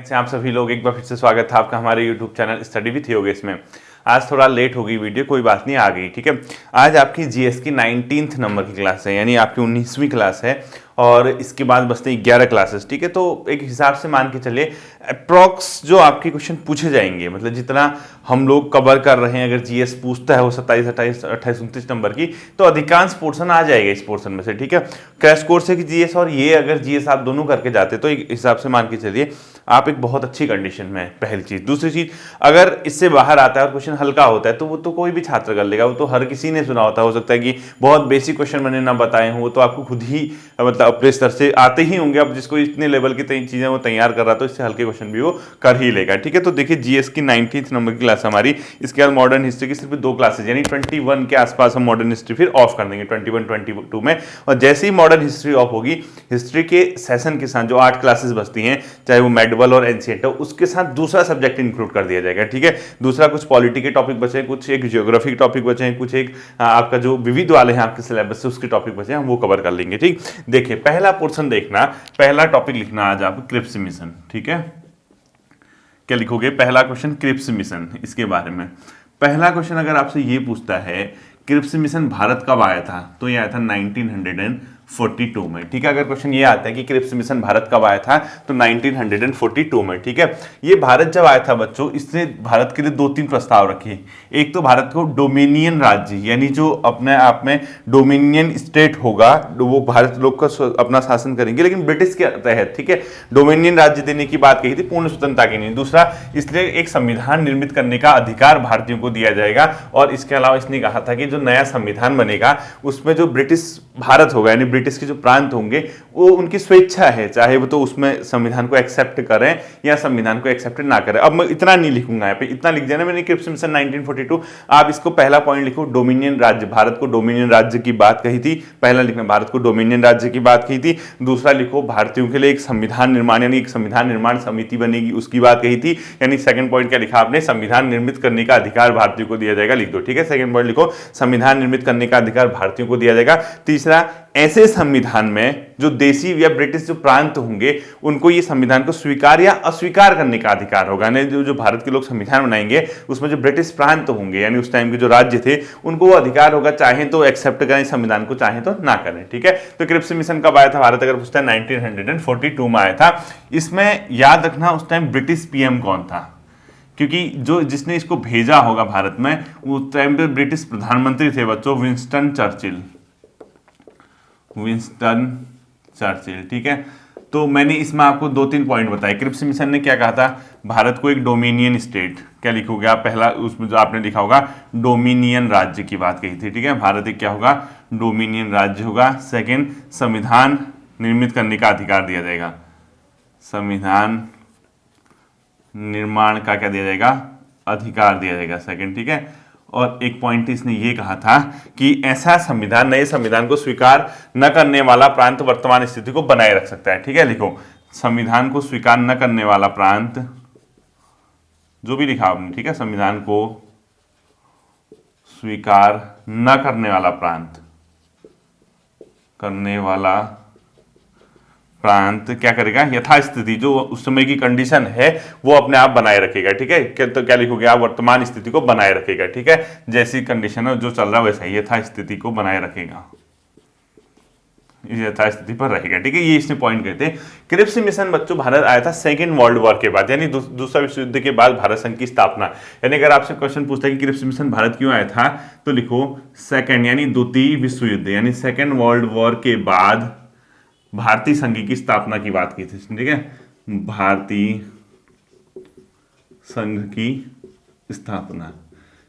से आप सभी लोग एक बार फिर से स्वागत था आपका हमारे YouTube channel study with Yogesh में। आज थोड़ा लेट हो गई वीडियो, कोई बात नहीं, आ गई, ठीक है। आज आपकी जीएस की 19th नंबर की क्लास है, यानी आपकी 19वीं क्लास है और इसके बाद बचते हैं 11 क्लासेस, ठीक है। तो एक हिसाब से मान के चलिए अप्रॉक्स जो आपके क्वेश्चन पूछे जाएंगे, मतलब जितना हम लोग कवर कर रहे हैं, अगर जीएस पूछता है वो 27, 28, 28, 29 नंबर की, तो अधिकांश पोर्शन आ जाएगा इस पोर्शन में से, ठीक है। क्रैश कोर्स है कि जीएस, और ये अगर जीएस आप दोनों करके जाते तो एक हिसाब से मान के चलिए आप एक बहुत अच्छी कंडीशन में है, पहली चीज। दूसरी चीज, अगर इससे बाहर आता है और क्वेश्चन हल्का होता है तो वो तो कोई भी छात्र कर लेगा, वो तो हर किसी ने सुना होता है। हो सकता है कि बहुत बेसिक क्वेश्चन मैंने ना बताए हों, वो तो आपको खुद ही मतलब अपने स्तर से आते ही होंगे। अब जिसको इतने लेवल की चीजें वो तैयार कर रहा तो इससे हल्के क्वेश्चन भी वो कर ही लेगा, ठीक है। तो देखिए जीएस की 19th नंबर की क्लास हमारी, इसके बाद मॉडर्न हिस्ट्री की सिर्फ 2 क्लासेज, यानी 21 के आसपास हम मॉडर्न हिस्ट्री फिर ऑफ कर देंगे 21, 22 में। और जैसे ही मॉडर्न हिस्ट्री ऑफ होगी, हिस्ट्री के सेशन के साथ जो 8 क्लासेस बचती हैं, चाहे वो मेडिवल और एंशिएंट हो, उसके साथ दूसरा सब्जेक्ट इंक्लूड कर दिया जाएगा, ठीक है। दूसरा कुछ पॉलिटी के टॉपिक बचे, कुछ एक ज्योग्राफी के टॉपिक बचे हैं, कुछ एक आपका जो विविध वाले हैं आपके सिलेबस से उसके टॉपिक बचे हैं, हम वो कवर कर लेंगे, ठीक। देखिए पहला पोर्शन देखना, पहला टॉपिक लिखना आज आप क्रिप्स मिशन, ठीक है। क्या लिखोगे? पहला क्वेश्चन क्रिप्स मिशन, इसके बारे में पहला क्वेश्चन अगर आपसे ये पूछता है क्रिप्स मिशन भारत कब आया था, तो ये आया था 1942 में, ठीक है। अगर क्वेश्चन ये आता है कि क्रिप्स मिशन भारत कब आया था, तो 1942 में, ठीक है। ये भारत जब आया था बच्चों, इसने भारत के लिए 2-3 प्रस्ताव रखे। एक तो भारत को डोमिनियन राज्य, यानी जो अपने आप में डोमिनियन स्टेट होगा, वो भारत लोग का अपना शासन करेंगे लेकिन ब्रिटिश के तहत, ठीक है। डोमिनियन राज्य देने की बात कही थी, पूर्ण स्वतंत्रता की नहीं। दूसरा, इसलिए एक संविधान निर्मित करने का अधिकार भारतीयों को दिया जाएगा। और इसके अलावा इसने कहा था कि जो नया संविधान बनेगा उसमें जो ब्रिटिश भारत होगा, यानी ब्रिटिश के जो प्रांत होंगे, वो उनकी स्वेच्छा है, चाहे वो तो उसमें संविधान को एक्सेप्ट करें या संविधान को एक्सेप्ट ना करें। अब मैं इतना नहीं लिखूंगा यहाँ पे, इतना लिख देना मैंने क्रिप्स मिशन 1942। आप इसको पहला पॉइंट लिखो, डोमिनियन राज्य, भारत को डोमिनियन राज्य की बात कही थी, पहला लिखना भारत को डोमिनियन राज्य की बात कही थी। दूसरा लिखो भारतीयों के लिए एक संविधान निर्माण, यानी एक संविधान निर्माण समिति बनेगी, उसकी बात कही थी। यानी सेकंड पॉइंट क्या लिखा आपने? संविधान निर्मित करने का अधिकार भारतीयों को दिया जाएगा, लिख दो, ठीक है। सेकंड पॉइंट लिखो, संविधान निर्मित करने का अधिकार भारतीयों को दिया जाएगा। तीसरा, ऐसे संविधान में जो देशी या ब्रिटिश जो प्रांत होंगे उनको ये संविधान को स्वीकार या अस्वीकार करने का अधिकार होगा। यानी जो भारत के लोग संविधान बनाएंगे उसमें जो ब्रिटिश प्रांत होंगे, यानी उस टाइम के जो राज्य थे, उनको वो अधिकार होगा, चाहे तो एक्सेप्ट करें संविधान को, चाहे तो ना करें, ठीक है। तो क्रिप्स मिशन कब आया था भारत, अगर पूछता है 1942 में आया था। इसमें याद रखना उस टाइम ब्रिटिश पीएम कौन था, क्योंकि जो जिसने इसको भेजा होगा भारत में, उस टाइम पे ब्रिटिश प्रधानमंत्री थे बच्चों, विंस्टन चर्चिल, ठीक है। तो मैंने इसमें आपको 2-3 पॉइंट बताए। क्रिप्स मिशन ने क्या कहा था? भारत को एक डोमिनियन स्टेट, क्या लिखोगे आप? पहला उसमें जो आपने लिखा होगा डोमिनियन राज्य की बात कही थी, ठीक है। भारत एक क्या होगा? डोमिनियन राज्य होगा। सेकंड, संविधान निर्मित करने का अधिकार दिया जाएगा, संविधान निर्माण का क्या दिया जाएगा? अधिकार दिया जाएगा, सेकंड, ठीक है। और एक पॉइंट इसने ये कहा था कि ऐसा संविधान, नए संविधान को स्वीकार न करने वाला प्रांत वर्तमान स्थिति को बनाए रख सकता है, ठीक है। लिखो, संविधान को स्वीकार न करने वाला प्रांत, जो भी लिखा आपने, ठीक है। संविधान को स्वीकार न करने वाला प्रांत, क्या करेगा? यथास्थिति, जो उस समय की कंडीशन है वो अपने आप बनाए रखेगा, ठीक है। तो क्या लिखोगे आप? वर्तमान स्थिति को बनाए रखेगा, ठीक है। जैसी कंडीशन है जो चल रहा है वैसा ही यथास्थिति को बनाए रखेगा, यथास्थिति पर रहेगा, ठीक है। ये इसने पॉइंट कहते हैं। क्रिप्स मिशन बच्चों भारत आया था सेकेंड वर्ल्ड वॉर के बाद, यानी दूसरा विश्व युद्ध के बाद भारत संघ की स्थापना। यानी अगर आपसे क्वेश्चन पूछता है कि क्रिप्स मिशन भारत क्यों आया था, तो लिखो सेकेंड, यानी द्वितीय विश्व युद्ध, यानी सेकेंड वर्ल्ड वॉर के बाद भारतीय संघ की स्थापना की बात की थी, ठीक है। भारतीय संघ की स्थापना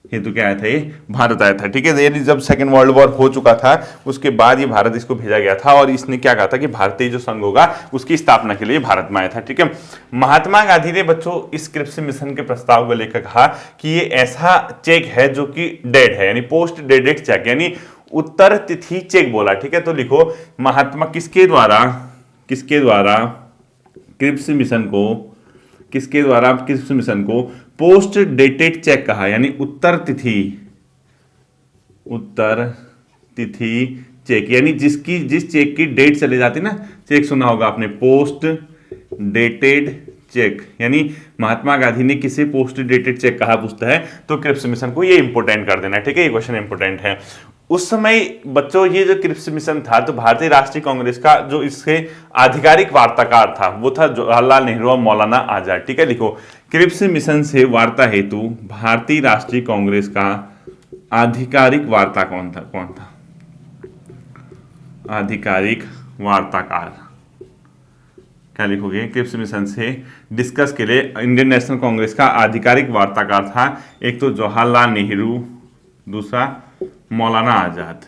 हेतु क्या आया था? ये भारत आया था, ठीक है। यानी जब सेकेंड वर्ल्ड वॉर हो चुका था उसके बाद ये भारत इसको भेजा गया था, और इसने क्या कहा था कि भारतीय जो संघ होगा उसकी स्थापना के लिए भारत में आया था, ठीक है। महात्मा गांधी ने बच्चों इस क्रिप्स मिशन के प्रस्ताव को लेकर कहा कि ये ऐसा चेक है जो कि डेड है, यानी पोस्ट डेडेड चेक, यानी उत्तर तिथि चेक बोला, ठीक है। तो लिखो, महात्मा किसके द्वारा क्रिप्स मिशन को पोस्ट डेटेड चेक कहा, यानी उत्तर तिथि चेक, यानी जिस चेक की डेट चले जाती ना, चेक सुना होगा आपने, पोस्ट डेटेड चेक, यानी महात्मा गांधी ने किसे पोस्ट डेटेड चेक कहा पूछता है तो क्रिप्स मिशन को, ये इंपोर्टेंट कर देना है, ठीक है, ये क्वेश्चन इंपोर्टेंट है। उस समय बच्चों ये जो क्रिप्स मिशन था तो भारतीय राष्ट्रीय कांग्रेस का जो इसके आधिकारिक वार्ताकार था वो था जवाहरलाल नेहरू और मौलाना आजाद, ठीक है। लिखो क्रिप्स मिशन से वार्ता हेतु भारतीय राष्ट्रीय कांग्रेस का आधिकारिक वार्ता कौन था? आधिकारिक वार्ताकार क्या लिखोगे? क्रिप्स मिशन से डिस्कस के लिए इंडियन नेशनल कांग्रेस का आधिकारिक वार्ताकार था एक तो जवाहरलाल नेहरू, दूसरा मौलाना आजाद,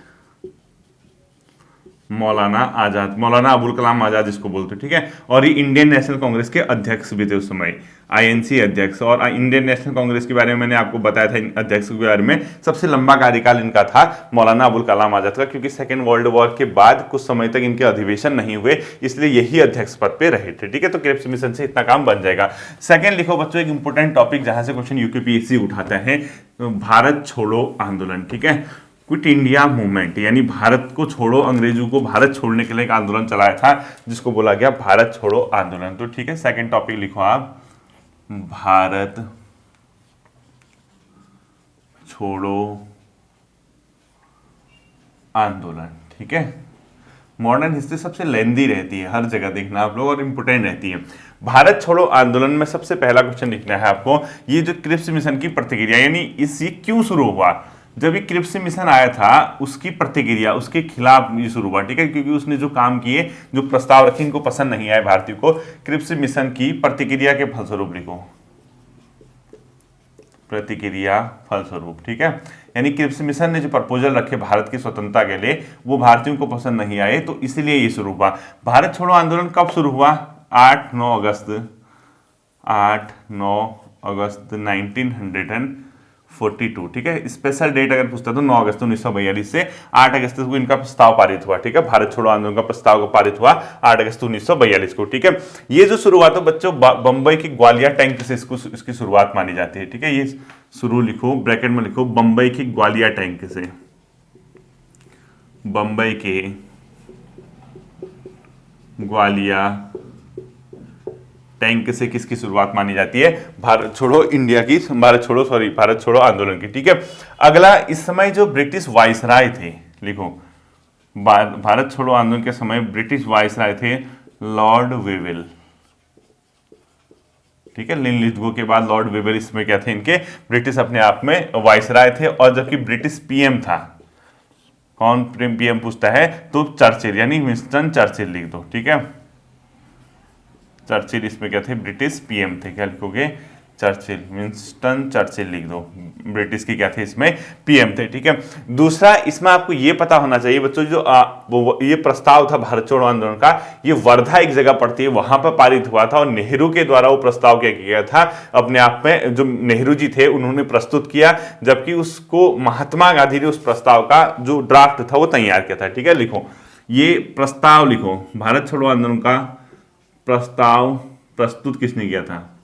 मौलाना अबुल कलाम आजाद इसको बोलते, ठीक है। और ये इंडियन नेशनल कांग्रेस के अध्यक्ष भी थे उस समय, आईएनसी अध्यक्ष। और इंडियन नेशनल कांग्रेस के बारे में मैंने आपको बताया था, इन अध्यक्षों के बारे में सबसे लंबा कार्यकाल इनका था मौलाना अबुल कलाम आजाद का, क्योंकि सेकेंड वर्ल्ड वॉर के बाद कुछ समय तक इनके अधिवेशन नहीं हुए, इसलिए यही अध्यक्ष पद पे रहे थे, ठीक है। तो क्रिप्स मिशन से इतना काम बन जाएगा। सेकेंड लिखो बच्चों, एक इंपॉर्टेंट टॉपिक जहां से क्वेश्चन यूपीपीएससी उठाता है, भारत छोड़ो आंदोलन, ठीक है। क्विट इंडिया मूवमेंट, यानी भारत को छोड़ो, अंग्रेजों को भारत छोड़ने के लिए एक आंदोलन चलाया था जिसको बोला गया भारत छोड़ो आंदोलन। तो ठीक है, सेकंड टॉपिक लिखो आप, भारत छोड़ो आंदोलन, ठीक है। मॉडर्न हिस्ट्री सबसे लेंदी रहती है, हर जगह देखना आप लोग, और इंपोर्टेंट रहती है। भारत छोड़ो आंदोलन में सबसे पहला क्वेश्चन लिखना है आपको, ये जो क्रिप्स मिशन की प्रतिक्रिया, यानी ये क्यों शुरू हुआ? जब ये क्रिप्स मिशन आया था उसकी प्रतिक्रिया, उसके खिलाफ ये शुरू हुआ, ठीक है, क्योंकि उसने जो काम किए, जो प्रस्ताव रखे, इनको पसंद नहीं आए भारतीयों को। क्रिप्स मिशन की प्रतिक्रिया के फलस्वरूप लिखो, प्रतिक्रिया फलस्वरूप, ठीक है। यानी क्रिप्स मिशन ने जो प्रपोजल रखे भारत की स्वतंत्रता के लिए, वो भारतीयों को पसंद नहीं आए, तो इसलिए ये शुरू हुआ। भारत छोड़ो आंदोलन कब शुरू हुआ? 8-9 अगस्त 1942, ठीक है। स्पेशल डेट अगर पूछता तो 9 अगस्त 1942 से 8 अगस्त को इनका प्रस्ताव पारित हुआ, ठीक है। भारत छोड़ो आंदोलन का प्रस्ताव पारित हुआ 8 अगस्त 1942 को, ठीक है। ये जो शुरुआत है बच्चों, बंबई की ग्वालियर टैंक से इसकी शुरुआत मानी जाती है, ठीक है। ये शुरू लिखो, ब्रैकेट में लिखो, बंबई की ग्वालियर टैंक से, बंबई के ग्वालियर टैंक से किसकी शुरुआत मानी जाती है? भारत छोड़ो आंदोलन की, ठीक है। अगला, इस समय जो ब्रिटिश वायसराय थे, लिखो, भारत छोड़ो आंदोलन के समय ब्रिटिश वायसराय थे लॉर्ड वेवेल, ठीक है। लिनलिथगो के बाद लॉर्ड वेवेल इसमें क्या थे? इनके ब्रिटिश अपने आप में वायसराय थे। और जबकि ब्रिटिश पीएम था, कौन पीएम पूछता है तो चर्चिल, यानी विंस्टन चर्चिल लिख दो, ठीक है। चर्चिल इसमें क्या थे? ब्रिटिश पीएम थे, क्या लिखोगे? चर्चिल, विंस्टन चर्चिल लिख दो, ब्रिटिश की क्या थे इसमें? पीएम थे, ठीक है। दूसरा, इसमें आपको ये पता होना चाहिए बच्चों, जो ये प्रस्ताव था भारत छोड़ो आंदोलन का, ये वर्धा एक जगह पड़ती है, वहां पर पारित हुआ था, और नेहरू के द्वारा वो प्रस्ताव क्या किया गया था अपने आप में, जो नेहरू जी थे उन्होंने प्रस्तुत किया, जबकि उसको महात्मा गांधी ने उस प्रस्ताव का जो ड्राफ्ट था वो तैयार किया था, ठीक है। लिखो, ये प्रस्ताव लिखो, भारत छोड़ो आंदोलन का प्रस्ताव प्रस्तुत किसने किया था?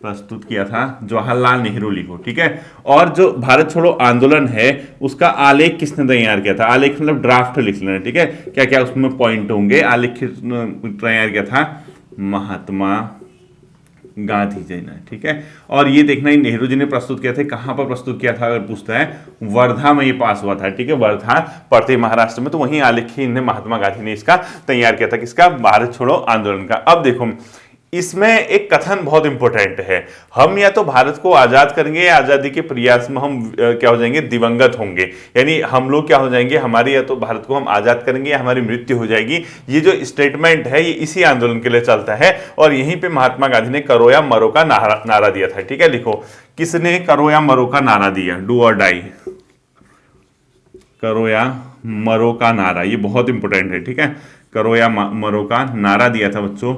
प्रस्तुत किया था जवाहरलाल नेहरू, लिखो, ठीक है। और जो भारत छोड़ो आंदोलन है उसका आलेख किसने तैयार किया था? आलेख मतलब ड्राफ्ट लिख लेना, ठीक है, क्या क्या उसमें पॉइंट होंगे। आलेख तैयार किया था महात्मा गांधी जी ने, ठीक है। और ये देखना, ही नेहरू जी ने प्रस्तुत किया था, कहां पर प्रस्तुत किया था अगर पूछता है, वर्धा में ये पास हुआ था, ठीक है। वर्धा पड़ते महाराष्ट्र में, तो वहीं आलेख ही महात्मा गांधी ने इसका तैयार किया था, किसका? भारत छोड़ो आंदोलन का। अब देखो, इसमें एक कथन बहुत इंपॉर्टेंट है, हम या तो भारत को आजाद करेंगे या आजादी के प्रयास में हम क्या हो जाएंगे? दिवंगत होंगे, यानी हम लोग क्या हो जाएंगे? हमारी या तो भारत को हम आजाद करेंगे या हमारी मृत्यु हो जाएगी। ये जो स्टेटमेंट है ये इसी आंदोलन के लिए चलता है, और यहीं पे महात्मा गांधी ने करो या मरो का नारा दिया था, ठीक है। लिखो, किसने करो या मरो का नारा दिया? डू और डाई, करो या मरो का नारा, ये बहुत इंपॉर्टेंट है, ठीक है। करो या मरो का नारा दिया था बच्चों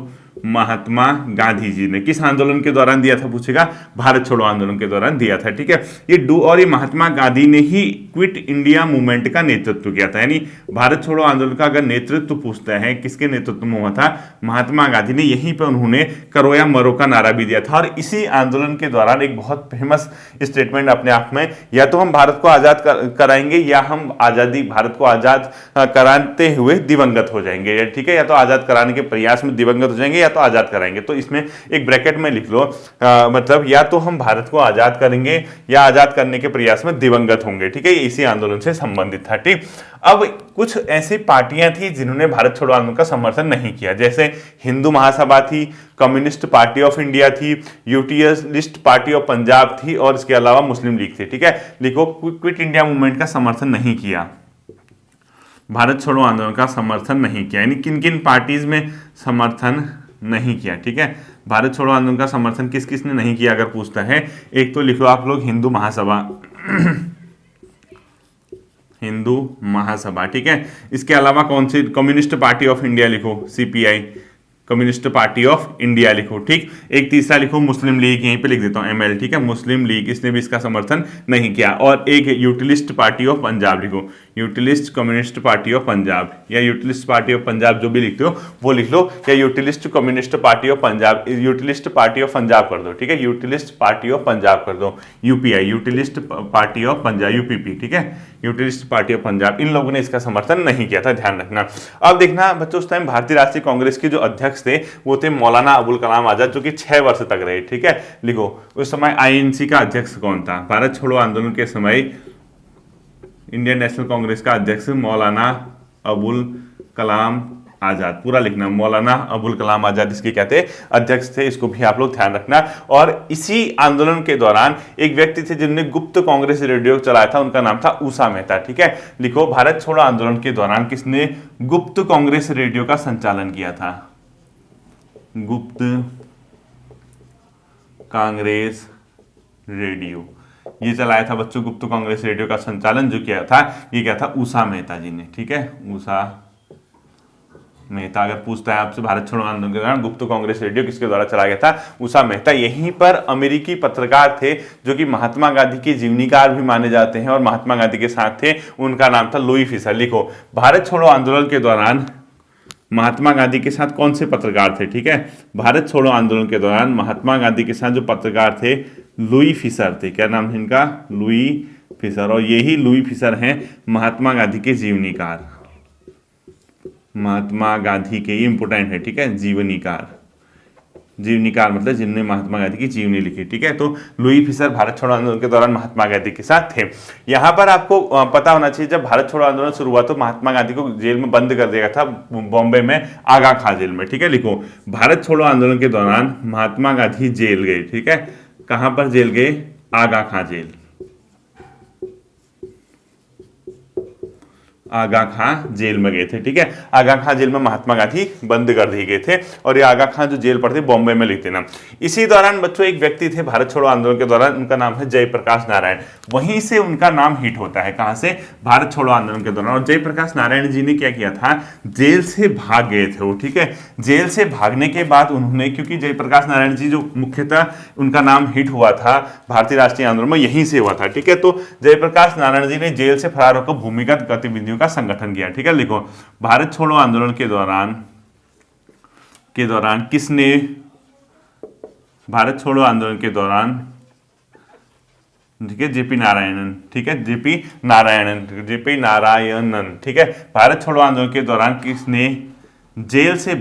महात्मा गांधी जी ने। किस आंदोलन के दौरान दिया था पूछेगा? भारत छोड़ो आंदोलन के दौरान दिया था, ठीक है। ये डू और ये महात्मा गांधी ने ही क्विट इंडिया मूवमेंट का नेतृत्व किया था। यानी भारत छोड़ो आंदोलन का अगर नेतृत्व पूछता है किसके नेतृत्व में हुआ था, महात्मा गांधी ने। यहीं पर उन्होंने करो या मरो का नारा भी दिया था। और इसी आंदोलन के दौरान एक बहुत फेमस स्टेटमेंट अपने आप में, या तो हम भारत को आजाद कराएंगे या हम आजादी भारत को आजाद कराते हुए दिवंगत हो जाएंगे, ठीक है, या तो आजाद कराने के प्रयास में दिवंगत हो जाएंगे या तो आजाद कराएंगे। तो इसमें एक ब्रैकेट में लिख लो, मतलब या तो हम भारत को आजाद करेंगे या आजाद करने के प्रयास में दिवंगत होंगे, ठीक है। इसी आंदोलन से संबंधित था, ठीक। अब कुछ ऐसी पार्टियां थी जिन्होंने भारत छोड़ो आंदोलन का समर्थन नहीं किया, जैसे हिंदू महासभा थी, कम्युनिस्ट पार्टी ऑफ इंडिया थी, यूटिलिस्ट पार्टी ऑफ पंजाब थी, और इसके अलावा मुस्लिम लीग थी, ठीक है। लिखो, क्विट इंडिया मूवमेंट का समर्थन नहीं किया, भारत छोड़ो आंदोलन का समर्थन नहीं किया। यानी किन किन पार्टीज में समर्थन नहीं किया, ठीक है। भारत छोड़ो आंदोलन का समर्थन किस किस ने नहीं किया अगर पूछता है, एक तो लिख लो आप लोग हिंदू महासभा हिंदू महासभा, ठीक है। इसके अलावा कौन सी, कम्युनिस्ट पार्टी ऑफ इंडिया लिखो, CPI, communist party of India लिखो, ठीक। एक तीसरा लिखो मुस्लिम लीग, यहीं पे लिख देता हूं एमएल, ठीक है, मुस्लिम लीग, इसने भी इसका समर्थन नहीं किया। और एक यूटिलिस्ट पार्टी ऑफ पंजाब लिखो, यूटिलिस्ट कम्युनिस्ट पार्टी ऑफ पंजाब, या यूटिलिस्ट पार्टी ऑफ पंजाब, जो भी लिखते हो वो लिख लो, या यूटिलिस्ट कम्युनिस्ट पार्टी ऑफ पंजाब, यूटिलिस्ट पार्टी ऑफ पंजाब कर दो, ठीक है, यूटिलिस्ट पार्टी ऑफ पंजाब कर दो, यूपीआई, यूटिलिस्ट पार्टी ऑफ पंजाब, यूपीपी, ठीक है, यूटिलिस्ट पार्टी ऑफ पंजाब। इन लोगों ने इसका समर्थन नहीं किया था, ध्यान रखना। अब देखना बच्चों, उस टाइम भारतीय राष्ट्रीय कांग्रेस के जो अध्यक्ष थे वो थे मौलाना अबुल कलाम आजाद, जो कि 6 वर्ष तक रहे, ठीक है। लिखो, उस समय आईएनसी का अध्यक्ष कौन था, भारत छोड़ो आंदोलन के समय इंडियन नेशनल कांग्रेस का अध्यक्ष मौलाना अबुल कलाम आजाद, पूरा लिखना, मौलाना अबुल कलाम आजाद इसके क्या थे, अध्यक्ष थे। इसको भी आप लोग ध्यान रखना। और इसी आंदोलन के दौरान एक व्यक्ति थे जिन्होंने गुप्त कांग्रेस रेडियो चलाया था, उनका नाम था उषा मेहता, ठीक है। लिखो, भारत छोड़ो आंदोलन के दौरान किसने गुप्त कांग्रेस रेडियो का संचालन किया था, गुप्त कांग्रेस रेडियो, ये चलाया था बच्चों, गुप्त कांग्रेस रेडियो का संचालन जो किया था, ये क्या था, उषा मेहता जी ने, ठीक है, उषा मेहता। अगर पूछता है आपसे भारत छोड़ो आंदोलन के दौरान गुप्त कांग्रेस रेडियो किसके द्वारा चलाया गया था, उषा मेहता। यहीं पर अमेरिकी पत्रकार थे जो कि महात्मा गांधी के जीवनीकार भी माने जाते हैं और महात्मा गांधी के साथ थे, उनका नाम था लुई फिशर। लिखो, भारत छोड़ो आंदोलन के दौरान महात्मा गांधी के साथ कौन से पत्रकार थे, ठीक है, भारत छोड़ो आंदोलन के दौरान महात्मा गांधी के साथ जो पत्रकार थे लुई फिशर थे, क्या नाम है इनका, लुई फिशर। और यही लुई फिशर हैं महात्मा गांधी के जीवनीकार, महात्मा गांधी के, ये इंपोर्टेंट है, ठीक है, जीवनीकार, जीवनीकार मतलब जिन्होंने महात्मा गांधी की जीवनी लिखी, ठीक है। तो लुई फिशर भारत छोड़ो आंदोलन के दौरान महात्मा गांधी के साथ थे। यहां पर आपको पता होना चाहिए, जब भारत छोड़ो आंदोलन शुरू हुआ तो महात्मा गांधी को जेल में बंद कर दिया गया था, बॉम्बे में आगा खां जेल में, ठीक है। लिखो, भारत छोड़ो आंदोलन के दौरान महात्मा गांधी जेल गए, ठीक है, कहां पर जेल गए, आगा खां जेल, आगा खां जेल में गए थे, ठीक है। आगा खां जेल में महात्मा गांधी बंद कर दिए गए थे, और ये आगा खां जो जेल पर थे बॉम्बे में, लिखते ना। इसी दौरान बच्चों एक व्यक्ति थे भारत छोड़ो आंदोलन के दौरान, उनका नाम है जयप्रकाश नारायण। वहीं से उनका नाम हिट होता है, कहां से, भारत छोड़ो आंदोलन के दौरान। और जयप्रकाश नारायण जी ने क्या किया था, जेल से भाग गए थे वो, ठीक है। जेल से भागने के बाद उन्होंने, क्योंकि जयप्रकाश नारायण जी जो मुख्यतः उनका नाम हिट हुआ था भारतीय राष्ट्रीय आंदोलन में, यहीं से हुआ था, ठीक है। तो जयप्रकाश नारायण जी ने जेल से फरार होकर भूमिगत गतिविधियों का संगठन किया, ठीक है। लिखो, भारत छोड़ो आंदोलन के दौरान किसने, भारत छोड़ो आंदोलन के दौरान, ठीक है, जेपी नारायणन, ठीक है, जेपी नारायणन, ठीक है। भारत छोड़ो आंदोलन के दौरान किसने जेल से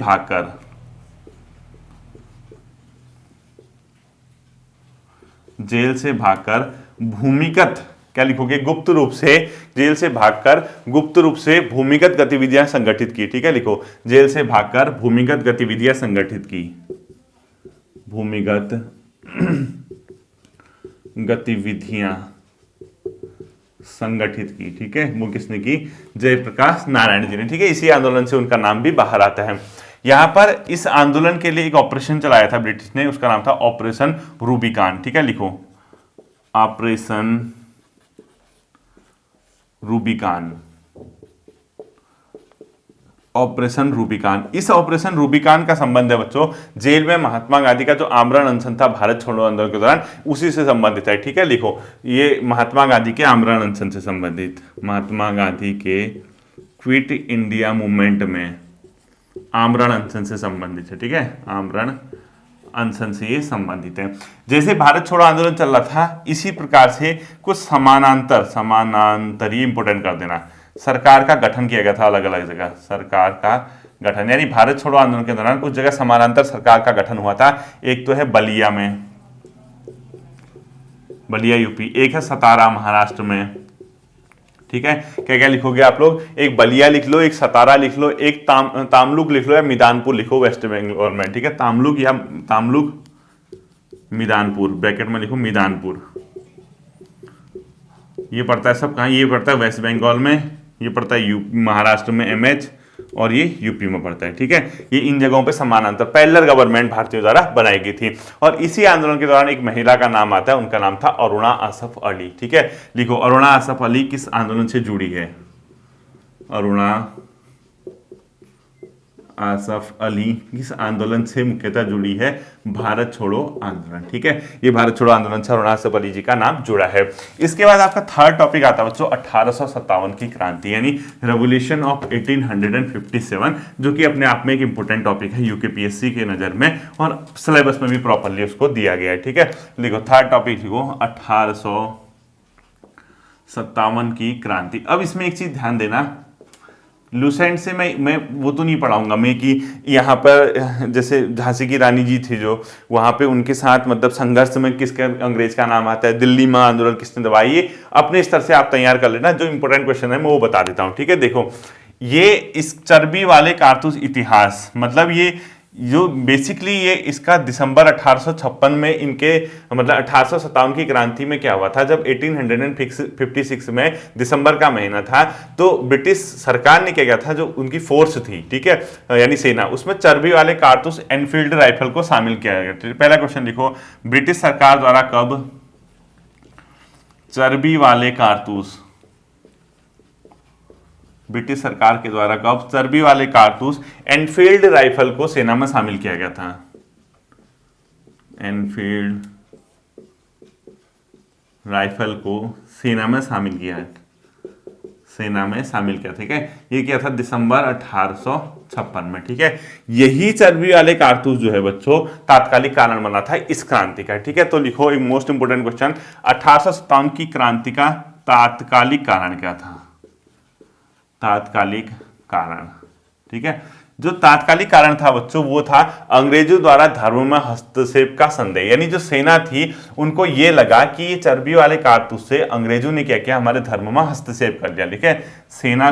भागकर भूमिगत, क्या लिखोगे, गुप्त रूप से, जेल से भागकर गुप्त रूप से भूमिगत गतिविधियां संगठित की, ठीक है। लिखो, जेल से भागकर भूमिगत गतिविधियां संगठित की, भूमिगत गतिविधियां संगठित की, ठीक है। वो किसने की, जयप्रकाश नारायण जी ने, ठीक है। इसी आंदोलन से उनका नाम भी बाहर आता है। यहां पर इस आंदोलन के लिए एक ऑपरेशन चलाया था ब्रिटिश ने, उसका नाम था ऑपरेशन रूबिकान, ठीक है। लिखो, ऑपरेशन रूबिकान। ऑपरेशन रूबिकान। इस ऑपरेशन रूबिकान का संबंध है बच्चों जेल में महात्मा गांधी का जो आमरण अनशन था भारत छोड़ो आंदोलन के दौरान, उसी से संबंधित है। ठीक है, लिखो ये महात्मा गांधी के आमरण अनशन से संबंधित, महात्मा गांधी के क्विट इंडिया मूवमेंट में आमरण अनशन से संबंधित है। ठीक है, आमरण अनशन से ये संबंधित है। जैसे भारत छोड़ो आंदोलन चल रहा था, इसी प्रकार से कुछ समानांतर ये इंपोर्टेंट कर देना, सरकार का गठन किया गया था अलग अलग जगह, सरकार का गठन, यानी भारत छोड़ो आंदोलन के दौरान कुछ जगह समानांतर सरकार का गठन हुआ था। एक तो है बलिया में, बलिया यूपी, एक है सतारा महाराष्ट्र में। ठीक है, क्या क्या लिखोगे आप लोग, एक बलिया लिख लो, एक सतारा लिख लो, एक तामलुक लिख लो या मिदानपुर लिखो वेस्ट बंगाल में। ठीक है, तामलुक मिदानपुर, ब्रैकेट में लिखो मिदानपुर। ये पड़ता है सब कहाँ, ये पड़ता है वेस्ट बंगाल में, ये पड़ता है महाराष्ट्र में MH, और ये यूपी में पड़ता है। ठीक है, ये इन जगहों पे समानांतर पैरेलल गवर्नमेंट भारतीयों द्वारा बनाई गई थी। और इसी आंदोलन के दौरान एक महिला का नाम आता है, उनका नाम था अरुणा असफ अली। ठीक है, लिखो अरुणा असफ अली किस आंदोलन से जुड़ी है, अरुणा आसफ अली किस आंदोलन से मुख्यतः जुड़ी है, भारत छोड़ो आंदोलन। ठीक है, ये भारत छोड़ो आंदोलन से अरुणा आसफ अली जी का नाम जुड़ा है। इसके बाद आपका थर्ड टॉपिक आता है बच्चों 1857 की क्रांति, यानी रेवोल्यूशन ऑफ 1857, जो कि अपने आप में एक इंपॉर्टेंट टॉपिक है यूकेपीएससी के नजर में, और सिलेबस में भी प्रॉपरली उसको दिया गया है। ठीक है, लिखो थर्ड टॉपिक लिखो 1857 की क्रांति। अब इसमें एक चीज ध्यान देना, लूसेंट से मैं वो तो नहीं पढ़ाऊंगा मैं कि यहाँ पर जैसे झांसी की रानी जी थी जो, वहाँ पे उनके साथ मतलब संघर्ष में किसके अंग्रेज का नाम आता है, दिल्ली में आंदोलन किसने दबाई, ये अपने स्तर से आप तैयार कर लेना। जो इंपॉर्टेंट क्वेश्चन है मैं वो बता देता हूँ। ठीक है, देखो ये इस चर्बी वाले कारतूस इतिहास, मतलब ये जो बेसिकली ये इसका दिसंबर 1856 में इनके मतलब 1857 की क्रांति में क्या हुआ था, जब 1856 में दिसंबर का महीना था, तो ब्रिटिश सरकार ने क्या किया था, जो उनकी फोर्स थी, ठीक है, यानी सेना, उसमें चर्बी वाले कारतूस एनफील्ड राइफल को शामिल किया गया। पहला क्वेश्चन लिखो, ब्रिटिश सरकार द्वारा कब चर्बी वाले कारतूस, ब्रिटिश सरकार के द्वारा कब चर्बी वाले कारतूस एनफील्ड राइफल को सेना में शामिल किया गया था, एनफील्ड राइफल को सेना में शामिल किया है, सेना में शामिल किया। ठीक है, ये क्या था, दिसंबर 1856 में। ठीक है, यही चर्बी वाले कारतूस जो है बच्चों तात्कालिक कारण बना था इस क्रांति का। ठीक है, तो लिखो एक मोस्ट इंपोर्टेंट क्वेश्चन, 1857 की क्रांति का तात्कालिक कारण क्या था, तात्कालिक कारण। ठीक है, जो तात्कालिक कारण था बच्चों वो था अंग्रेजों द्वारा धर्म में हस्तक्षेप का संदेह, यानी जो सेना थी उनको ये लगा कि ये चर्बी वाले कारतूस से अंग्रेजों ने क्या किया, हमारे धर्म में हस्तक्षेप कर दिया। ठीक है, सेना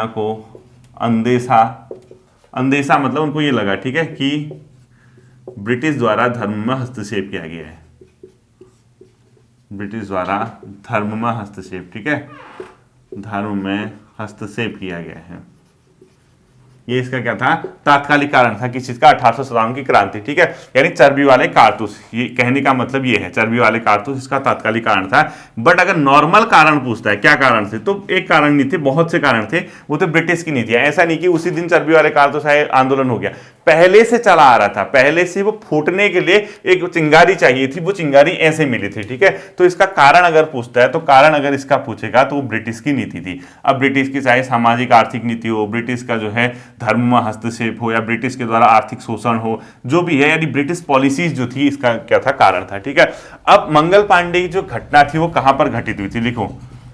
को अंदेशा मतलब उनको ये लगा, ठीक है, कि ब्रिटिश द्वारा धर्म में हस्तक्षेप किया गया है, ब्रिटिश द्वारा धर्म में हस्तक्षेप, ठीक है, धर्म में हस्तक्षेप किया गया है। ये इसका क्या था, तात्कालिक कारण था किस चीज का, 1857 की क्रांति। ठीक है, यानी चर्बी वाले कारतूस, ये कहने का मतलब ये है, चर्बी वाले कारतूस इसका तात्कालिक कारण था। बट अगर नॉर्मल कारण पूछता है क्या कारण थे, तो एक कारण नहीं थे, बहुत से कारण थे, वो तो ब्रिटिश की नीति है। ऐसा नहीं कि उसी दिन चर्बी वाले कारतूस आए आंदोलन हो गया, पहले से चला आ रहा था, पहले से वो फूटने के लिए एक चिंगारी चाहिए थी, वो चिंगारी ऐसे मिली थी। ठीक है, तो इसका कारण अगर पूछता है, तो कारण अगर इसका पूछेगा तो वो ब्रिटिश की नीति थी। अब ब्रिटिश की चाहे सामाजिक आर्थिक नीति हो, ब्रिटिश का जो है धर्म में हस्तक्षेप हो, या ब्रिटिश के द्वारा आर्थिक शोषण हो, जो भी है, यानी ब्रिटिश पॉलिसीज जो थी, इसका क्या था, कारण था। ठीक है, अब मंगल पांडे की जो घटना थी वो कहां पर घटित हुई थी, लिखो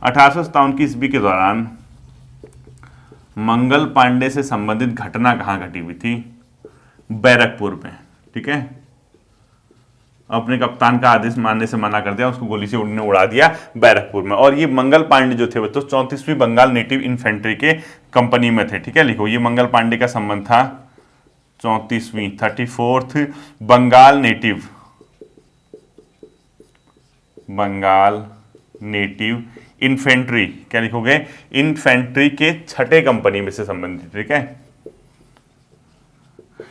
1857 की ईस्वी के दौरान मंगल पांडे से संबंधित घटना कहां घटी हुई थी, बैरकपुर में। ठीक है, अपने कप्तान का आदेश मानने से मना कर दिया, उसको गोली से उड़ने उड़ा दिया बैरकपुर में। और ये मंगल पांडे जो थे बच्चों 34वीं बंगाल नेटिव इन्फेंट्री के कंपनी में थे। ठीक है, लिखो ये मंगल पांडे का संबंध था 34th बंगाल नेटिव इन्फेंट्री, क्या लिखोगे, इन्फेंट्री के छठे कंपनी में से संबंधित। ठीक है,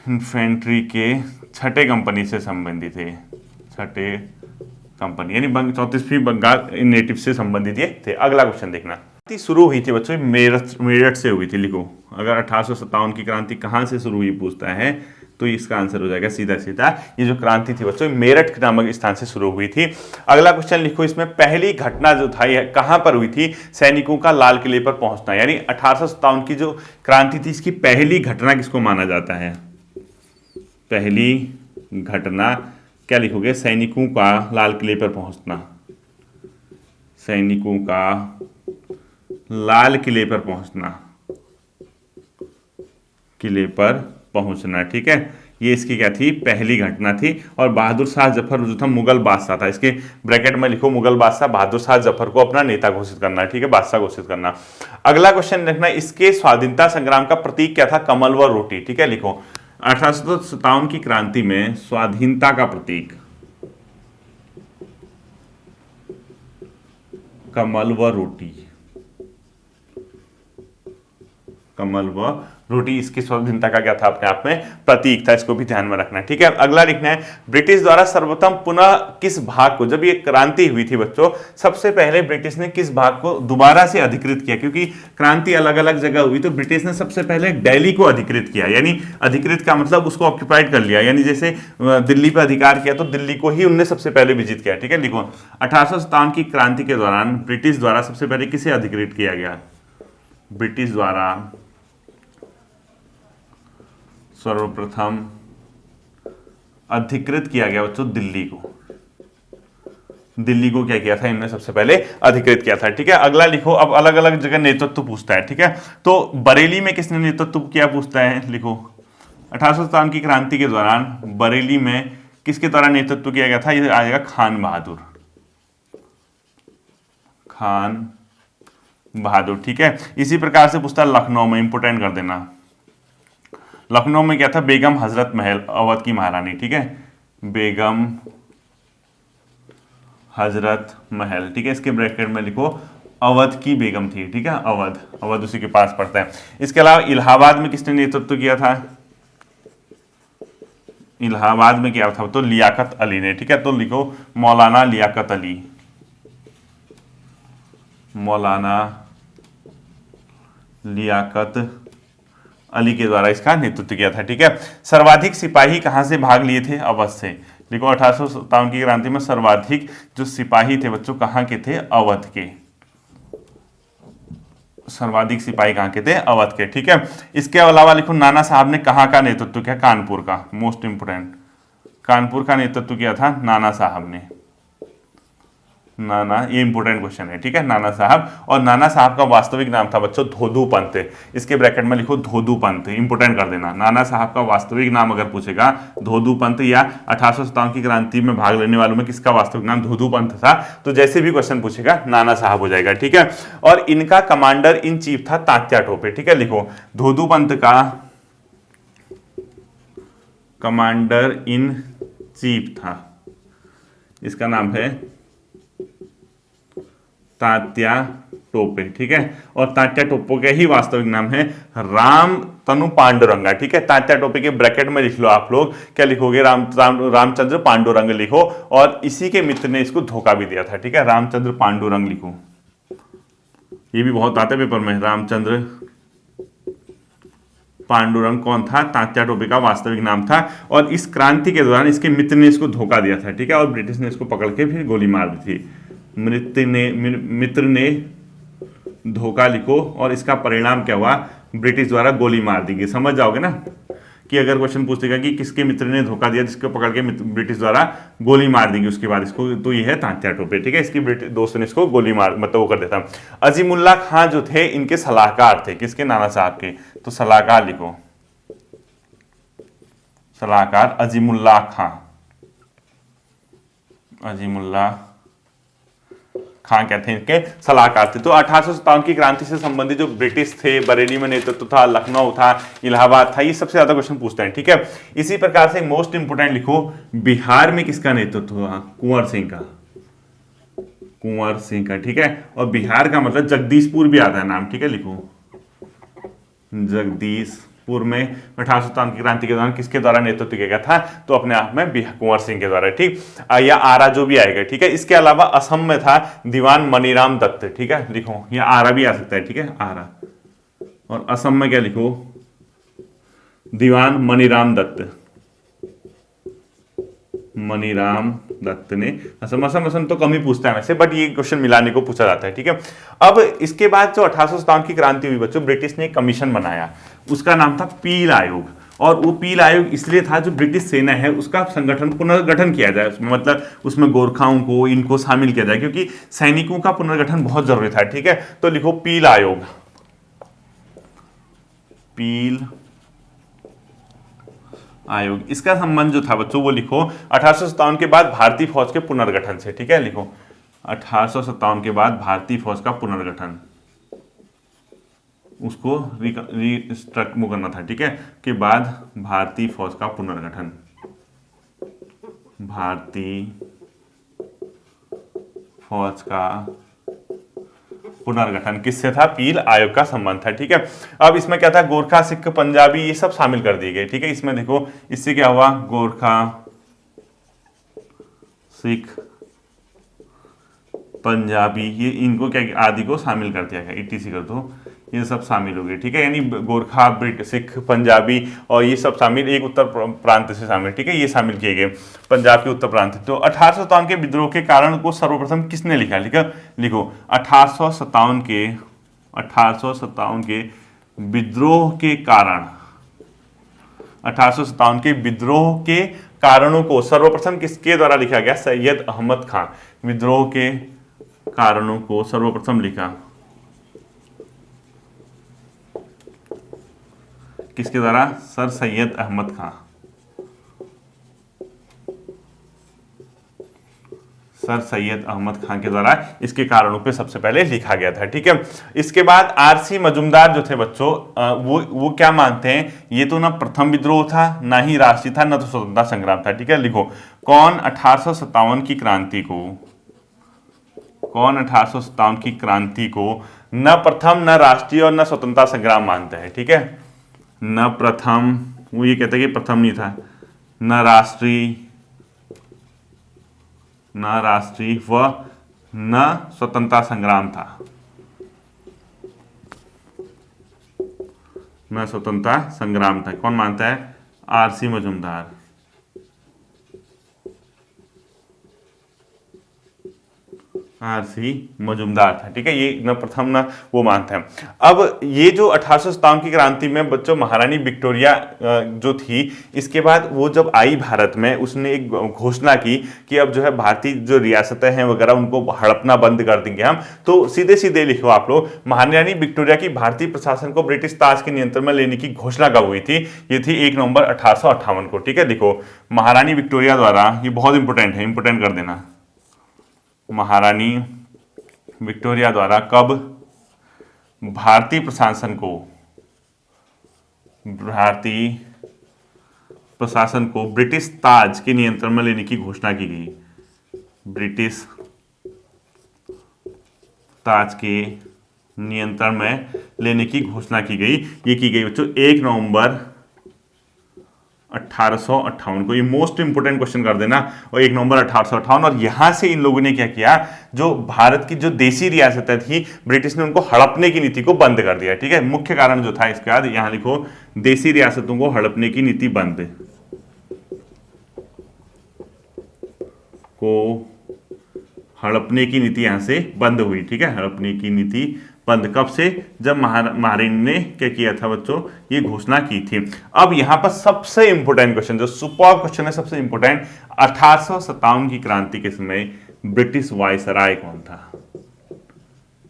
इन्फेंट्री के छठे कंपनी से संबंधित है, छठे कंपनी, यानी 34वीं बंगाल नेटिव से संबंधित ये थे। अगला क्वेश्चन देखना, क्रांति शुरू हुई थी बच्चों मेरठ से हुई थी। लिखो, अगर 1857 की क्रांति कहाँ से शुरू हुई पूछता है तो इसका आंसर हो जाएगा सीधा सीधा, ये जो क्रांति थी बच्चों मेरठ नामक स्थान से शुरू हुई थी। अगला क्वेश्चन लिखो, इसमें पहली घटना जो था यह कहां पर हुई थी? सैनिकों का लाल किले पर पहुंचना, यानी 1857 की जो क्रांति थी इसकी पहली घटना किसको माना जाता है? पहली घटना क्या लिखोगे? सैनिकों का लाल किले पर पहुंचना, सैनिकों का लाल किले पर पहुंचना, किले पर पहुंचना, ठीक है। ये इसकी क्या थी? पहली घटना थी। और बहादुर शाह जफर जो था मुगल बादशाह था, इसके ब्रैकेट में लिखो मुगल बादशाह बहादुर शाह जफर को अपना नेता घोषित करना, ठीक है, बादशाह घोषित करना। अगला क्वेश्चन देखना, इसके स्वाधीनता संग्राम का प्रतीक क्या था? कमल व रोटी, ठीक है। लिखो 1857 की क्रांति में स्वाधीनता का प्रतीक कमल व रोटी, कमल व रोटी इसकी स्वाधीनता का क्या था? अपने आप में प्रतीक था, इसको भी ध्यान में रखना है, ठीक है। अगला लिखना है, ब्रिटिश द्वारा सर्वप्रथम पुनः किस भाग को, जब ये क्रांति हुई थी बच्चों सबसे पहले ब्रिटिश ने किस भाग को दोबारा से अधिकृत किया? क्योंकि क्रांति अलग अलग जगह हुई तो ब्रिटिश ने सबसे पहले दिल्ली को अधिकृत किया, यानी अधिकृत का मतलब उसको ऑक्यूपाइड कर लिया, यानी जैसे दिल्ली पर अधिकार किया तो दिल्ली को ही उनने सबसे पहले विजिट किया, ठीक है। लिखो 1857 की क्रांति के दौरान ब्रिटिश द्वारा सबसे पहले किसे अधिकृत किया गया? ब्रिटिश द्वारा सर्वप्रथम अधिकृत किया गया बच्चों दिल्ली को, दिल्ली को क्या किया था इन्होंने? सबसे पहले अधिकृत किया था, ठीक है। अगला लिखो, अब अलग अलग जगह नेतृत्व पूछता है, ठीक है। तो बरेली में किसने नेतृत्व किया पूछता है। लिखो 1857 की क्रांति के दौरान बरेली में किसके द्वारा नेतृत्व किया गया था? ये आ जाएगा खान बहादुर, खान बहादुर, ठीक है। इसी प्रकार से पूछता है लखनऊ में, इंपोर्टेंट कर देना, लखनऊ में क्या था? बेगम हजरत महल, अवध की महारानी, ठीक है, बेगम हजरत महल, ठीक है। इसके ब्रैकेट में लिखो अवध की बेगम थी, ठीक है, अवध, अवध उसी के पास पड़ता है। इसके अलावा इलाहाबाद में किसने नेतृत्व किया था? इलाहाबाद में क्या था? तो लियाकत अली ने, ठीक है। तो लिखो मौलाना लियाकत अली, मौलाना लियाकत अली के द्वारा इसका नेतृत्व किया था, ठीक है। सर्वाधिक सिपाही कहां से भाग लिए थे? अवध से। देखो 1857 की क्रांति में सर्वाधिक जो सिपाही थे बच्चों कहां के थे? अवध के, सर्वाधिक सिपाही कहां के थे? अवध के, ठीक है। इसके अलावा लिखो नाना साहब ने कहां का नेतृत्व किया? कानपुर का, मोस्ट इंपोर्टेंट, कानपुर का नेतृत्व किया था नाना साहब ने, नाना, ये इंपोर्टेंट क्वेश्चन है, ठीक है, नाना साहब। और नाना साहब का वास्तविक नाम था बच्चों धोधू पंत, इसके ब्रैकेट में लिखो धोधू पंत, इंपोर्टेंट कर देना। नाना साहब का वास्तविक नाम अगर पूछेगा धोधू पंत, या 1857 की क्रांति में भाग लेने वालों में किसका वास्तविक नाम धोधू पंत था, तो जैसे भी क्वेश्चन पूछेगा नाना साहब हो जाएगा, ठीक है। और इनका कमांडर इन चीफ था तात्या टोपे, ठीक है। लिखो धोधू पंत का कमांडर इन चीफ था, इसका नाम है तात्या टोपे, ठीक है। और तात्या टोपे का ही वास्तविक नाम है राम तनु पांडुरंगा, ठीक है। तात्या टोपे के ब्रैकेट में लिख लो आप लोग, क्या लिखोगे? रामचंद्र पांडुरंग लिखो। और इसी के मित्र ने इसको धोखा भी दिया था, ठीक है, रामचंद्र पांडुरंग लिखो, ये भी बहुत आता है पेपर में। रामचंद्र पांडुरंग कौन था? तात्या टोपे का वास्तविक नाम था। और इस क्रांति के दौरान इसके मित्र ने इसको धोखा दिया था, ठीक है, और ब्रिटिश ने इसको पकड़ के फिर गोली मार दी थी। मित्र ने धोखा लिखो, और इसका परिणाम क्या हुआ? ब्रिटिश द्वारा गोली मार दी गई। समझ जाओगे ना कि अगर क्वेश्चन पूछेगा कि किसके मित्र ने धोखा दिया जिसको पकड़ के ब्रिटिश द्वारा गोली मार दी गई उसके बाद इसको, तो ये है तात्या टोपे, ठीक है। इसकी ब्रिटिश दोस्त ने इसको गोली मार मतलब वो कर देता। अजीमुल्ला खां जो थे इनके सलाहकार थे, किसके? नाना साहब के। तो सलाहकार लिखो, सलाहकार अजीमुल्ला खां, अजीमुल्ला खां क्या थे? इनके सलाहकार थे। तो 1857 की क्रांति से संबंधित जो ब्रिटिश थे, बरेली में नेतृत्व था, लखनऊ था, इलाहाबाद था, ये सबसे ज्यादा क्वेश्चन पूछते हैं, ठीक है। इसी प्रकार से मोस्ट इंपोर्टेंट लिखो, बिहार में किसका नेतृत्व हुआ? कुंवर सिंह का, कुंवर सिंह का, ठीक है। और बिहार का मतलब जगदीशपुर भी आता है नाम, ठीक है, लिखो जगदीशपुर, पूर्व में 1857 की क्रांति के दौरान किसके द्वारा नेतृत्व किया गया था, तो अपने आप में कुंवर सिंह के द्वारा, ठीक। या आरा जो भी आएगा, ठीक है। इसके अलावा असम में था दीवान मनीराम दत्त, ठीक है, लिखो, या आरा भी आ सकता है, ठीक है, आरा। और असम में क्या लिखो, दीवान मनीराम दत्त, मनीराम दत्त ने असम। असम तो कम ही पूछता है वैसे, बट ये क्वेश्चन मिलाने को पूछा जाता है, ठीक है। अब इसके बाद जो 1857 की क्रांति हुई बच्चों, ब्रिटिश ने एक कमीशन बनाया, उसका नाम था पील आयोग। और वो पील आयोग इसलिए था, जो ब्रिटिश सेना है उसका संगठन पुनर्गठन किया जाए, उसमें मतलब उसमें गोरखाओं को, इनको शामिल किया जाए, क्योंकि सैनिकों का पुनर्गठन बहुत जरूरी था, ठीक है। तो लिखो पील आयोग, पील आयोग। इसका संबंध जो था बच्चों वो लिखो 1857 के बाद भारतीय फौज के पुनर्गठन से, ठीक है, लिखो 1857 के बाद भारतीय फौज का पुनर्गठन, उसको रिस्ट्रक्ट करना था, ठीक है, के बाद भारतीय फौज का पुनर्गठन, भारतीय फौज का पुनर्गठन किससे था, पील आयोग का संबंध था, ठीक है। अब इसमें क्या था, गोरखा, सिख, पंजाबी ये सब शामिल कर दिए गए, ठीक है। इसमें देखो इससे क्या हुआ, गोरखा, सिख, पंजाबी, ये इनको क्या आदि को शामिल कर दिया गया, ईटीसी कर दो, ये सब शामिल हो गए, ठीक है। यानी गोरखा, सिख, पंजाबी और ये सब शामिल, एक उत्तर प्रांत से शामिल, ठीक है, ये शामिल किए गए, पंजाब के उत्तर प्रांत। तो 1857 के विद्रोह के कारण को सर्वप्रथम किसने लिखा, लिखो 1857 के विद्रोह के कारण, 1857 के विद्रोह के कारणों को सर्वप्रथम किसके द्वारा लिखा गया, सैयद अहमद खान। विद्रोह के कारणों को सर्वप्रथम लिखा किसके द्वारा, सर सैयद अहमद खान, सर सैयद अहमद खान के द्वारा इसके कारणों पे सबसे पहले लिखा गया था, ठीक है। इसके बाद आरसी मजुमदार जो थे बच्चों, वो क्या मानते हैं, ये तो ना प्रथम विद्रोह था, ना ही राष्ट्रीय था, ना तो स्वतंत्रता संग्राम था, ठीक है। लिखो कौन 1857 की क्रांति को, कौन 1857 की क्रांति को न प्रथम, न राष्ट्रीय और न स्वतंत्रता संग्राम मानते हैं, ठीक है। न प्रथम, वो ये कहते हैं कि प्रथम नहीं था, न राष्ट्रीय, न राष्ट्रीय व न स्वतंत्रता संग्राम था, न स्वतंत्रता संग्राम था। कौन मानता है, आरसी मजुमदार, आरसी मजुमदार था, ठीक है। ये न प्रथम न वो मानता है। अब ये जो 1857 की क्रांति में बच्चों महारानी विक्टोरिया जो थी, इसके बाद वो जब आई भारत में, उसने एक घोषणा की कि अब जो है भारतीय जो रियासतें हैं वगैरह उनको हड़पना बंद कर देंगे हम। तो सीधे सीधे लिखो आप लोग, महारानी विक्टोरिया की भारतीय प्रशासन को ब्रिटिश ताज के नियंत्रण में लेने की घोषणा कब हुई थी, ये थी 1 नवंबर 1858 को, ठीक है। देखो महारानी विक्टोरिया द्वारा, ये बहुत इंपॉर्टेंट है, इंपॉर्टेंट कर देना, महारानी विक्टोरिया द्वारा कब भारतीय प्रशासन को, भारतीय प्रशासन को ब्रिटिश ताज के नियंत्रण में लेने की घोषणा की गई, ब्रिटिश ताज के नियंत्रण में लेने की घोषणा की गई। ये की गई बच्चों 1 नवंबर 1858 को। ये मोस्ट इंपोर्टेंट क्वेश्चन कर देना, और 1 नवंबर 1858। और यहां से इन लोगों ने क्या किया, जो भारत की जो देसी रियासतें थी, ब्रिटिश ने उनको हड़पने की नीति को बंद कर दिया, ठीक है। मुख्य कारण जो था, इसके बाद यहां लिखो देसी रियासतों को हड़पने की नीति बंद, को हड़पने की नीति यहां से बंद हुई, ठीक है। हड़पने की नीति बंद कब से, जब महारानी ने क्या किया था बच्चों, ये घोषणा की थी। अब यहां पर सबसे इंपोर्टेंट क्वेश्चन, जो सुपर क्वेश्चन है, सबसे इंपोर्टेंट, 1857 की क्रांति के समय ब्रिटिश वायसराय कौन था।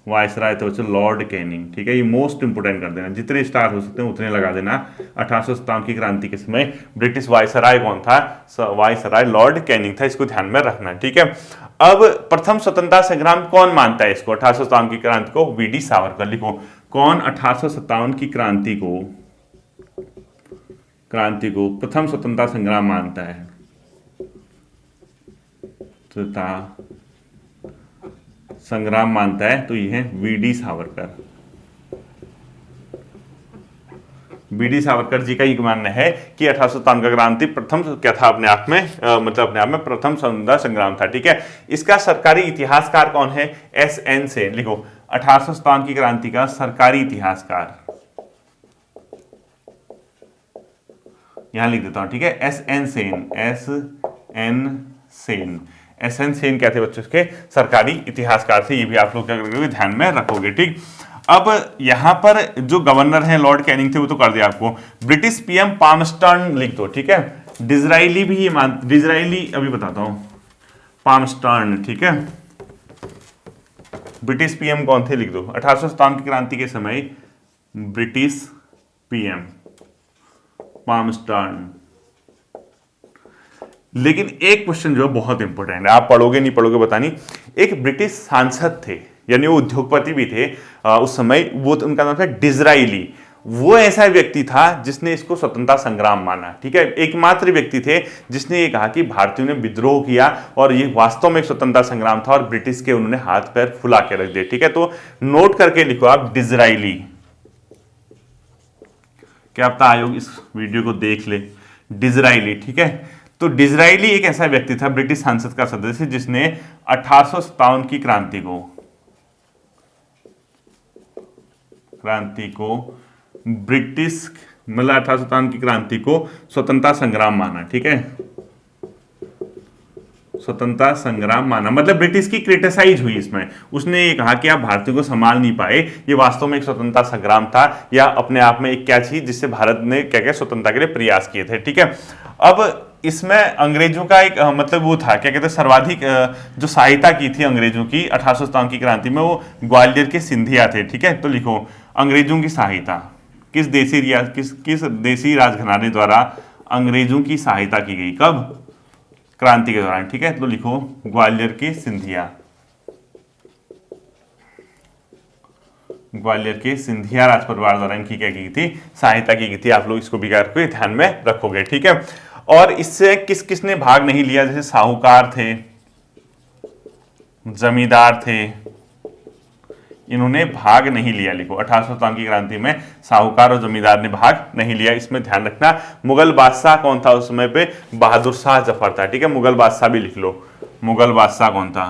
वायसराय तो बच्चों लॉर्ड कैनिंग, ठीक है। ये मोस्ट इंपोर्टेंट कर देना, जितने स्टार हो सकते हैं उतने लगा देना। 1857 की क्रांति के समय ब्रिटिश वायसराय कौन था, वायसराय लॉर्ड कैनिंग था, इसको ध्यान में रखना, ठीक है। अब प्रथम स्वतंत्रता संग्राम कौन मानता है इसको, 1857 की क्रांति को, वीडी सावरकर। लिखो कौन 1857 की क्रांति को प्रथम स्वतंत्रता संग्राम मानता है, संग्राम मानता है, तो ये है वीडी सावरकर। बी.डी. सावरकर जी का ये मानना है कि 1857 का क्रांति प्रथम क्या था अपने आप में, मतलब अपने आप में प्रथम स्वतंत्रता संग्राम था। ठीक है, इसका सरकारी इतिहासकार कौन है? एस.एन. सेन। लिखो 1857 की क्रांति का सरकारी इतिहासकार, यहां लिख देता हूं। ठीक है, SN. Sen, SN. Sen, SN. Sen क्या थे बच्चों? इसके सरकारी इतिहासकार थे। ये भी आप लोग क्या करोगे, ध्यान में रखोगे। ठीक, अब यहां पर जो गवर्नर हैं लॉर्ड कैनिंग थे, वो तो कर दिया आपको। ब्रिटिश पीएम पामस्टर्न लिख दो। ठीक है, डिजराइली भी ये डिजराइली अभी बताता हूं, पामस्टर्न। ठीक है, ब्रिटिश पीएम कौन थे लिख दो 1857 की क्रांति के समय, ब्रिटिश पीएम पामस्टर्न। लेकिन एक क्वेश्चन जो बहुत इंपॉर्टेंट है, आप पढ़ोगे नहीं पढ़ोगे पता नहीं, एक ब्रिटिश सांसद थे, यानी वो उद्योगपति भी थे उस समय, वो उनका नाम था डिजराइली। वो ऐसा व्यक्ति था जिसने इसको स्वतंत्रता संग्राम माना। ठीक है, एकमात्र व्यक्ति थे जिसने ये कहा कि भारतीयों ने विद्रोह किया और ये वास्तव में एक स्वतंत्रता संग्राम था, और ब्रिटिश के उन्होंने हाथ पैर फुला के रख दिए। ठीक है, तो नोट करके लिखो आप डिजराइली। क्या पता आयोग इस वीडियो को देख ले, डिजराइली। ठीक है, तो डिजराइली एक ऐसा व्यक्ति था, ब्रिटिश संसद का सदस्य, जिसने 1857 की क्रांति को ब्रिटिश मतलब 1857 की क्रांति को स्वतंत्रता संग्राम माना। ठीक है, स्वतंत्रता संग्राम माना, मतलब ब्रिटिश की क्रिटिसाइज हुई इसमें। उसने ये कहा कि आप भारतीयों को संभाल नहीं पाए, ये वास्तव में एक स्वतंत्रता संग्राम था, या अपने आप में एक क्या चीज जिससे भारत ने क्या क्या स्वतंत्रता के लिए प्रयास किए थे। ठीक है, अब इसमें अंग्रेजों का एक मतलब वो था, क्या कहते हैं, सर्वाधिक जो सहायता की थी अंग्रेजों की 1857 की क्रांति में, वो ग्वालियर के सिंधिया थे। ठीक है, तो लिखो अंग्रेजों की सहायता, किस देसी राजघराने द्वारा अंग्रेजों की सहायता की गई, कब? क्रांति के दौरान। ठीक है, तो लिखो ग्वालियर के सिंधिया, ग्वालियर के सिंधिया राज परिवार द्वारा इनकी क्या की थी, सहायता की गई थी। आप लोग इसको भी ध्यान में रखोगे। ठीक है, और इससे किस किसने भाग नहीं लिया? जैसे साहूकार थे, जमींदार थे, इन्होंने भाग नहीं लिया। लिखो 1857 की क्रांति में साहूकार और जमींदार ने भाग नहीं लिया, इसमें ध्यान रखना। मुगल बादशाह कौन था उस समय पे? बहादुर शाह जफर था। ठीक है, मुगल बादशाह भी लिख लो। मुगल बादशाह कौन था?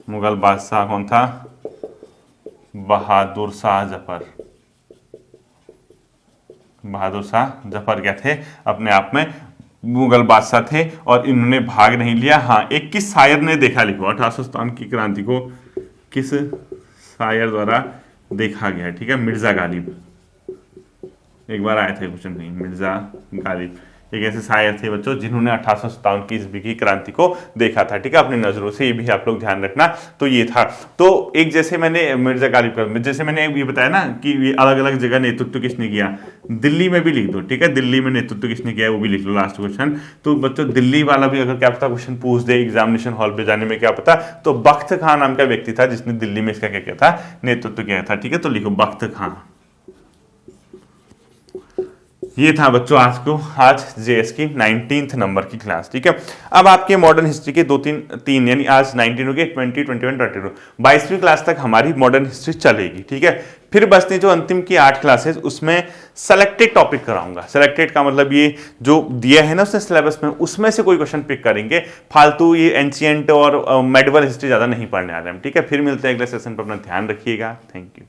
मुगल बादशाह कौन था? बहादुर शाह जफर। बहादुर शाह जफर क्या थे? अपने आप में मुगल बादशाह थे, और इन्होंने भाग नहीं लिया। हाँ, एक किस शायर ने देखा? लिखो 1857 की क्रांति को किस शायर द्वारा देखा गया? ठीक है, मिर्जा गालिब। एक बार आया था क्वेश्चन नहीं, मिर्जा गालिब एक ऐसे शायर थे बच्चों जिन्होंने 1857 की ईस्वी की क्रांति को देखा था। ठीक है, अपनी नजरों से, ये भी आप लोग ध्यान रखना। तो ये था, तो एक जैसे मैंने मिर्जा गालिब का, जैसे मैंने ये बताया ना कि अलग अलग जगह नेतृत्व किसने किया, दिल्ली में भी लिख दो। ठीक है, दिल्ली में नेतृत्व किसने किया वो भी लिख लो, लास्ट क्वेश्चन। तो बच्चों दिल्ली वाला भी अगर क्या पता क्वेश्चन पूछ दे एग्जामिनेशन हॉल पे जाने में, क्या पता, तो बख्त खां नाम का व्यक्ति था जिसने दिल्ली में इसका क्या किया था, नेतृत्व किया था। ठीक है, तो लिखो बख्त खां। ये था बच्चों आज जेएस की 19th नंबर की क्लास। ठीक है, अब आपके मॉडर्न हिस्ट्री के तीन यानी आज 19 हो गए, 20, 21, 22, 22वीं क्लास तक हमारी मॉडर्न हिस्ट्री चलेगी। ठीक है, फिर बचती जो अंतिम की 8 क्लासेस, उसमें सेलेक्टेड टॉपिक कराऊंगा। सेलेक्टेड का मतलब ये जो दिया है ना उसने सिलेबस में, उसमें से कोई क्वेश्चन पिक करेंगे, फालतू ये एंशिएंट और मेडिवल हिस्ट्री ज्यादा नहीं पढ़ने आ रहे हैं। ठीक है, फिर मिलते हैं अगले सेशन पर, अपना ध्यान रखिएगा। Thank you.